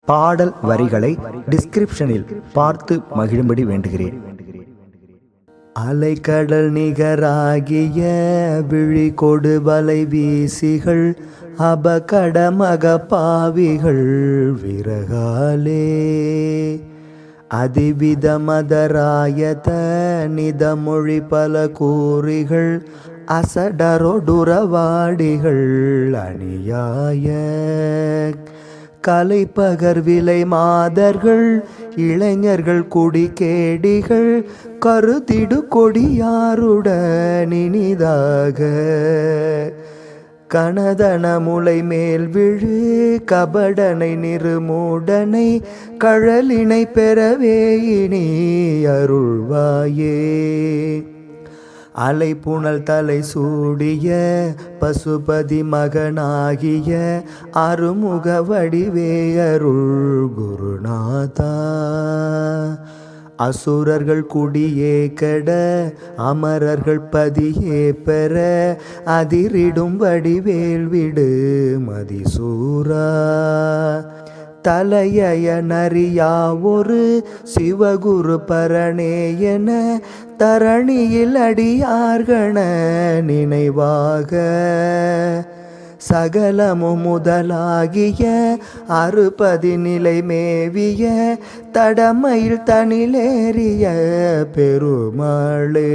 பாடல் வரிகளை டிஸ்கிரிப்ஷனில் பார்த்து மகிழும்படி வேண்டுகிறேன். அலைக்கடல் நிகராகிய விழி கொடு வலை வீசிகள் அபகடமக பாவிகள் விரகாலே அதிவித மதராயத நிதமொழி பல கூறிகள் அசடரொடுரவாடிகள் அணியாய கலைப்பகர் விலை மாதர்கள் இளைஞர்கள் குடி கேடிகள் கருதிடு கொடியாருடனினிதாக கணதன முளை மேல் விழு கபடனை நிறுமூடனை கழலினை பெறவே இனி அருள்வாயே அலைப்புணல் தலை சூடிய பசுபதி மகனாகிய அருமுக வடிவே அருள் குருநாதா அசுரர்கள் குடியே கெட அமரர்கள் பதியே பெற அதிரிடும் வடிவேல் விடு மதிசூரா தலைய நரியா ஒரு சிவகுரு பரணே என தரணியில் அடியார்கண நினைவாக சகலமும் முதலாகிய அறுபதி நிலை மேவிய தடமையில் தனிலேறிய பெருமாளே.